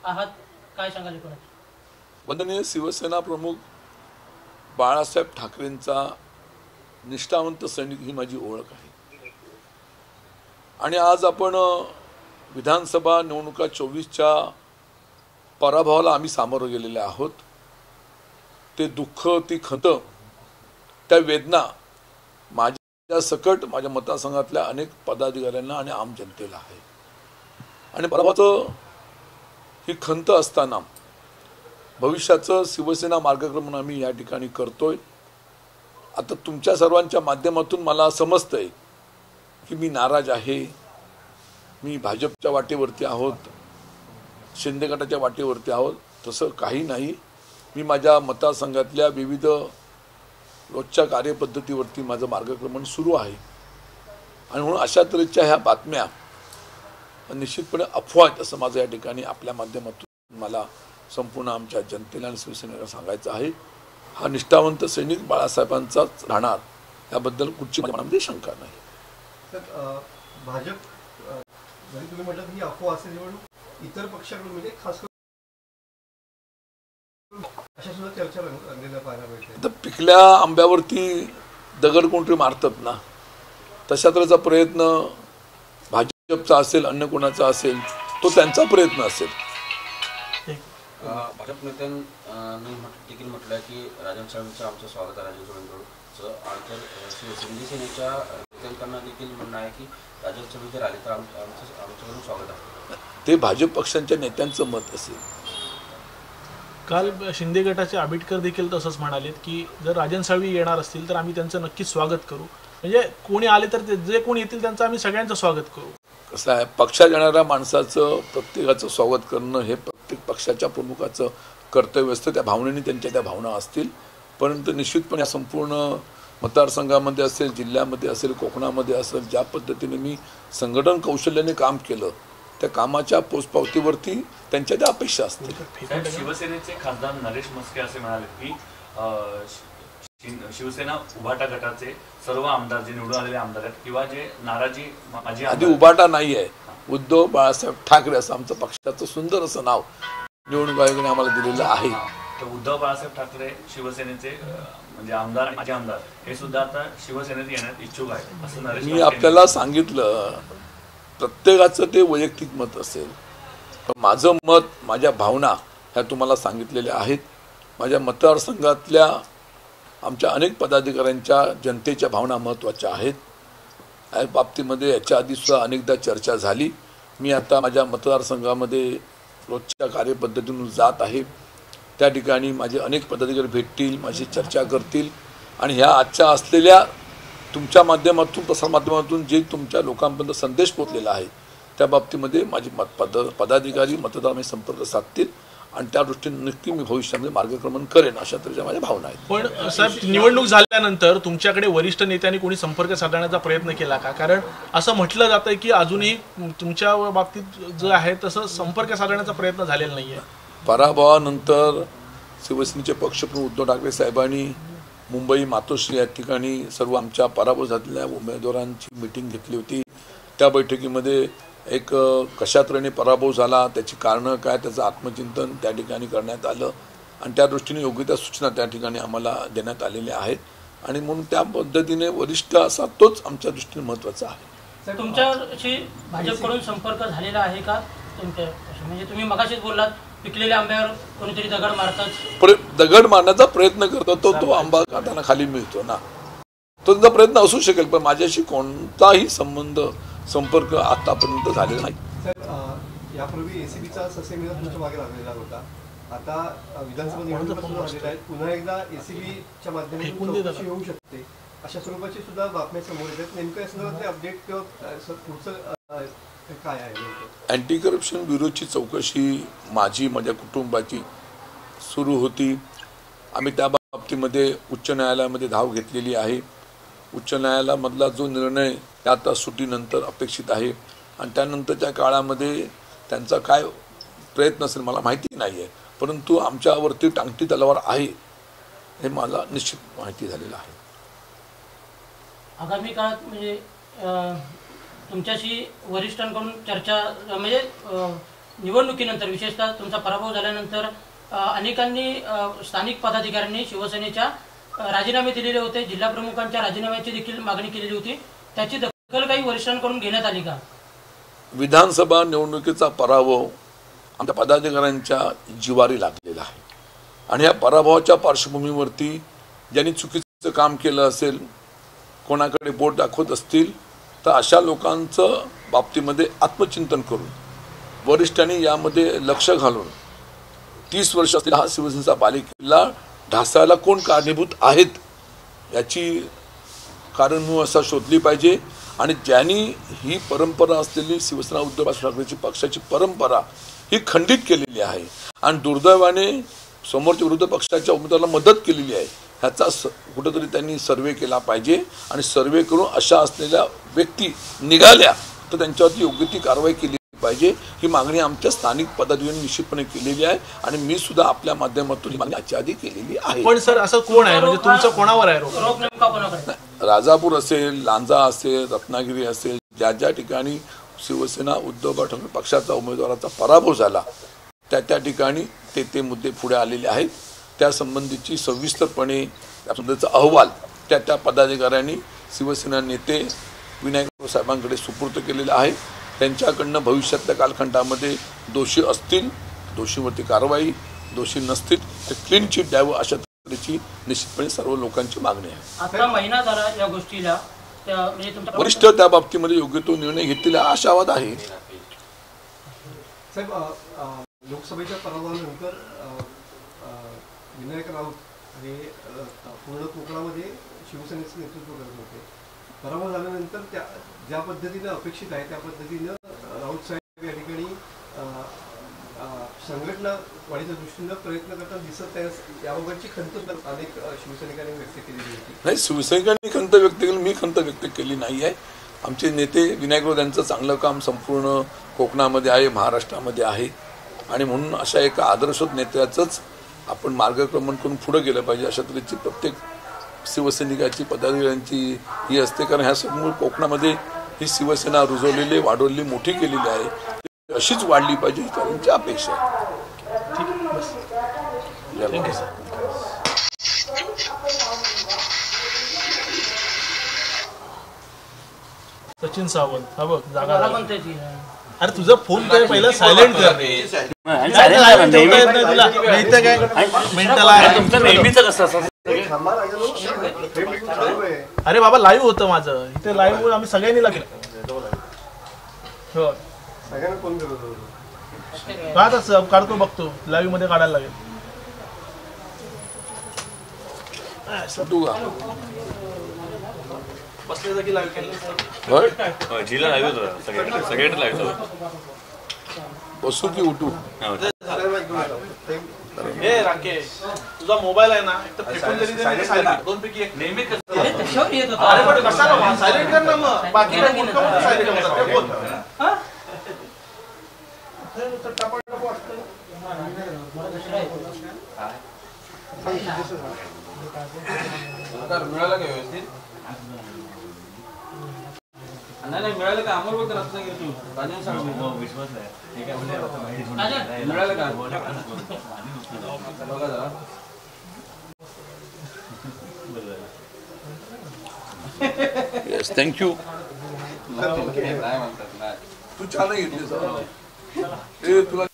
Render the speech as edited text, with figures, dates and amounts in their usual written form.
आहात, काय सांगाल कोण? वंदनीय शिवसेना प्रमुख बाळासाहेब ठाकरेंचा निष्ठावंत सैनिक ही माझी ओळख आहे। आणि आज आपण विधानसभा निवडणुका 24च्या पराभवाला आम्ही सामोरं गेलेले आहोत। ते दुःख, ती खंत, त्या वेदना माझ्या सकट माझ्या मतदारसंघातल्या अनेक पदाधिकाऱ्यांना आणि आम जनतेला आहे। आणि पराभवाचं ही खंत असताना भविष्याचं शिवसेना मार्गक्रमण आम्ही या ठिकाणी करतोय। आता तुमच्या सर्वांच्या माध्यमातून मला समजतंय की मी नाराज आहे, मी भाजपच्या वाटेवरती आहोत, शिंदे गटाच्या वाटेवरती आहोत। तसं काही नाही। मी माझ्या मतदारसंघातल्या विविध रोजच्या कार्यपद्धतीवरती माझं मार्गक्रमण सुरू आहे। आणि म्हणून अशा तऱ्हेच्या ह्या बातम्या निश्चितपणे अफवा आहेत असं माझं या ठिकाणी आपल्या माध्यमातून मला संपूर्ण आमच्या जनतेला आणि शिवसेनेला सांगायचं आहे। हा निष्ठावंत सैनिक बाळासाहेबांचाच राहणार, याबद्दल कुठची मनामध्ये शंका नाही। भाजप जरी तुम्ही म्हटलं की अफवा असेल म्हणून इतर पक्षाकडून म्हणजे खास करून अशा सुद्धा चर्चा रंगलेल्या पाहायला मिळते। तर पिकल्या आंब्यावरती दगड कोणतरी मारतात ना, तशा तऱ्हेचा प्रयत्न भाजपचा असेल, अन्य कोणाचा असेल, तो त्यांचा प्रयत्न असेल। भाजप नेत्यांनी देखील म्हटलं की राजन साहेबांचं आमचं स्वागत आहे, राजन साहेबांचं। आणि शिवसेनेच्या नेत्यांना देखील म्हणणं आहे की राजन साहेब जर आले तर आमच्याकडून स्वागत आहे। ते भाजप पक्षांच्या नेत्यांचं मत असेल। काल शिंदे गटाचे आबिटकर देखील तसंच म्हणालेत की जर राजन साळवी येणार असतील तर आम्ही त्यांचं नक्कीच स्वागत करू। म्हणजे कोणी आले तर जे कोणी येतील त्यांचं आम्ही सगळ्यांचं स्वागत करू। कसं आहे, पक्षात येणाऱ्या माणसाचं प्रत्येकाचं स्वागत करणं हे प्रत्येक पक्षाच्या प्रमुखाचं कर्तव्य असतं। त्या भावनेने त्यांच्या त्या भावना असतील, परंतु निश्चितपणे संपूर्ण मतदारसंघामध्ये असेल, जिल्ह्यामध्ये असेल, कोकणामध्ये असेल, ज्या पद्धतीने मी संघटन कौशल्याने काम केलं त्या कामाच्या पोचपावतीवरती त्यांच्या त्या अपेक्षा असतील। शिवसेनेचे खासदार नरेश म्हस्के असे म्हणाले की शिवसेना उभाटा गटाचे सर्व आमदार जे निवडून आलेले आमदार आहेत किंवा जे नाराजी माझी आधी उभाटा नाही आहे, उद्धव बाळासाहेब ठाकरे असं आमचं पक्षाचं सुंदर असं नाव निवडणूक आयोगाने आम्हाला दिलेलं आहे। तर उद्धव बाळासाहेब ठाकरे शिवसेनेचे म्हणजे आमदार आणि माजी आमदार हे सुद्धा आता शिवसेनेत येण्यात इच्छुक आहेत असं नरेश मी आपल्याला सांगितलं। प्रत्येकाचं ते वैयक्तिक मत असेल, पण माझं मत, माझ्या भावना ह्या तुम्हाला सांगितलेल्या आहेत। माझ्या मतदारसंघातल्या आमच्या अनेक पदाधिकाऱ्यांच्या, जनतेच्या भावना महत्त्वाच्या आहेत। या बाबतीमध्ये याच्या आधी सुद्धा अनेकदा चर्चा झाली। मी आता माझ्या मतदारसंघामध्ये रोजच्या कार्यपद्धतीतून जात आहे। त्या ठिकाणी माझे अनेक पदाधिकारी भेटतील, माझी चर्चा करतील आणि ह्या आजच्या असलेल्या तुमच्या माध्यमातून, प्रसारमाध्यमातून जे तुमच्या लोकांपर्यंत संदेश पोहोचलेला आहे त्या बाबतीमध्ये माझे पदाधिकारी मतदारांशी संपर्क साधतील आणि त्या दृष्टीने नक्की मी भविष्यामध्ये मार्गक्रमण करेन, अशा तऱ्हेच्या माझ्या भावना आहेत। पण साहेब, निवडणूक झाल्यानंतर तुमच्याकडे वरिष्ठ नेत्यांनी कोणी संपर्क साधण्याचा प्रयत्न केला का? कारण असं म्हटलं जातंय की अजूनही तुमच्या बाबतीत जे आहे तसं संपर्क साधण्याचा प्रयत्न झालेला नाहीये। पराभवानंतर शिवसेनेचे पक्षप्रमुख उद्धव ठाकरे साहेबांनी मुंबई मातोश्री या ठिकाणी सर्व आमच्या पराभव झालेल्या उमेदवारांची मीटिंग घेतली होती। त्या बैठकीमध्ये एक कशा तऱ्हेने पराभव झाला, त्याची कारणं काय, त्याचं आत्मचिंतन त्या ठिकाणी करण्यात आलं आणि त्या दृष्टीने योग्य त्या सूचना त्या ठिकाणी आम्हाला देण्यात आलेल्या आहेत। आणि म्हणून त्या पद्धतीने वरिष्ठ असा तोच आमच्या दृष्टीने महत्त्वाचा आहे। तुमच्याशी भाजपकडून संपर्क झालेला आहे का? तुमच्या म्हणजे तुम्ही मगाशीच बोललात पिकलेल्या आंब्यावर कोणीतरी दगड मारतात, दगड मारण्याचा प्रयत्न करतो तो आंबा खाताना खाली मिळतो ना, तो त्यांचा प्रयत्न असू शकेल, पण माझ्याशी कोणताही संपर्क आतापर्यंत झालेला नाही। यापूर्वी एसीबीचा ससेमिरा तुमच्या मागे लागलेला होता। आता विधानसभा निवडणुका सुरू झालेल्या आहेत, पुन्हा एकदा एसीबीच्या माध्यमातून चौकशी होऊ शकते अशा स्वरूपाची सुद्धा बातम्या समोर येतात। नेमकं या संदर्भातले अपडेट किंवा पुढचं काय आहे? अँटी करप्शन ब्युरोची चौकशी माझी, माझ्या कुटुंबाची सुरू होती। आम्ही त्या बाबतीमध्ये उच्च न्यायालयामध्ये धाव घेतलेली आहे। उच्च न्यायालयामधला जो निर्णय आता सुटीनंतर अपेक्षित आहे आणि त्यानंतरच्या काळामध्ये त्यांचा काय प्रयत्न असेल मला माहिती नाही आहे, परंतु आमच्यावरती टांगती तलवार आहे हे मला निश्चित माहिती झालेलं आहे। आगामी काळात म्हणजे तुमच्याशी वरिष्ठांकडून चर्चा म्हणजे निवडणुकीनंतर विशेषतः तुमचा पराभव झाल्यानंतर अनेकांनी स्थानिक पदाधिकाऱ्यांनी शिवसेनेच्या राजीनामे दिलेले होते, जिल्हा प्रमुखांच्या राजीनाम्याची देखील मागणी केलेली होती. त्याची दखल काही वरिष्ठांकडून घेण्यात आली का? विधानसभा निवडणुकीचा पराभव आमच्या पदाधिकाऱ्यांच्या जिवारी लागलेला आहे आणि या पराभवाच्या पार्श्वभूमीवरती ज्यांनी चुकीचं काम केलं असेल, कोणाकडे बोट दाखवत असतील, तर अशा लोकांचं बाबतीमध्ये आत्मचिंतन करून वरिष्ठांनी यामध्ये लक्ष घालून 30 वर्ष असलेला हा शिवसेनेचा बालेकिल्ला ढासायला कोण कारणीभूत आहेत याची कारणमूळ असा शोधली पाहिजे. आणि ज्यांनी ही परंपरा असलेली शिवसेना उद्धव ठाकरेची पक्षाची परंपरा ही खंडित केलेली आहे आणि दुर्दैवाने समोरच्या विरोधी पक्षाच्या उमेदवाराला मदत केलेली आहे, ह्याचा कुठंतरी त्यांनी सर्वे केला पाहिजे आणि सर्वे करून अशा असलेल्या व्यक्ती निघाल्या तर त्यांच्यावरती योग्य ती कारवाई केली पाहिजे. ही मागणी आमच्या स्थानिक पदाधिकाऱ्यांनी निश्चितपणे केलेली आहे आणि मी सुद्धा आपल्या माध्यमातून ही मागणी याच्या आधी केलेली आहे. पण सर असं कोण आहे, म्हणजे तुमचं कोणावर आहे रोख? रोख नेमका कोणाकडे? राजापूर असेल, लांजा असेल, रत्नागिरी असेल, ज्या ज्या ठिकाणी शिवसेना उद्धव ठाकरे पक्षाचा उमेदवाराचा पराभव झाला त्या ठिकाणी ते मुद्दे पुढे आलेले आहेत. त्यासंबंधीची सविस्तरपणे त्यासंबंधीचा अहवाल त्या पदाधिकाऱ्यांनी शिवसेना नेते विनायक साहेबांकडे सुपूर्द केलेला आहे. त्यांच्याकडनं भविष्यातल्या कालखंडामध्ये दोषी असतील, दोषीवरती कारवाई, दोषी नसतील तर क्लीन चिट द्यावं अशा तऱ्हेची निश्चितपणे सर्व लोकांची मागणी आहे. आता महिना झाला या गोष्टीला, म्हणजे तुमच्या वरिष्ठ त्या बाबतीमध्ये योग्य तो निर्णय घेतलेला आशावाद आहे. साहेब, लोकसभेच्या पराभवानंतर विनायक राऊत हे पूर्ण कोकणामध्ये शिवसेनेचं नेतृत्व करत होते. पराभव झाल्यानंतर ज्या पद्धतीनं अपेक्षित आहे त्या पद्धतीनं राऊत साहेब या ठिकाणी संघटना वाढीच्या दृष्टीनं प्रयत्न करताना दिसत आहे. याबाबतची खंत अनेक शिवसैनिकांनी व्यक्त केलेली होती. नाही, शिवसैनिकांनी खंत व्यक्त केली, मी खंत व्यक्त केली नाही आहे. आमचे नेते विनायक राऊत यांचं चांगलं काम संपूर्ण कोकणामध्ये आहे, महाराष्ट्रामध्ये आहे आणि म्हणून अशा एका आदर्शोत नेत्याचंच आपण मार्गक्रमण करून पुढे गेलं पाहिजे अशा तऱ्हेची प्रत्येक शिवसैनिकाची पदाधिकाऱ्यांची ही असते. कारण ह्या समोर कोकणामध्ये ही शिवसेना रुजवलेली, वाढवलेली, मोठी केलेली आहे, अशीच वाढली पाहिजे ही त्यांची अपेक्षा आहे. सचिन सावंत, हा बघ जागा मला लागली. म्हणते ती. अरे तुझा फोन काय पहिला सायलेंट कर. अरे बाबा लाईव्ह होतं माझं इथे, लाईव्ह आम्ही सगळ्यांनी लागेल. सगळ्यांना फोन करत होतो. आता काढतो, बघतो लाईव्ह मध्ये काढायला लागेल. बसल्या जागी लाईव्ह केलं. जिला लाईव्ह होतं, सगळ्यांना लाईव्ह होतं. बसू की उठू? हे राकेश, तुझा मोबाईल आहे ना, एक तर फेकून जरी दिला सायलेंट, दोन पैकी एक. नेहमी त्याच्यावर येत होता. अरे पण कशाला सायलेंट कर ना मग, बाकी सायलेंट करतात ते बोल. मिळालं का व्यवस्थित? नाही मिळालं का? आम्हाला बघ रत्नागिरी तू राजन साहेब विश्वास नाही मिळालं का? बघा जरा. Yes, thank you. नाही म्हणतात नाही. तू छान घेतली तुला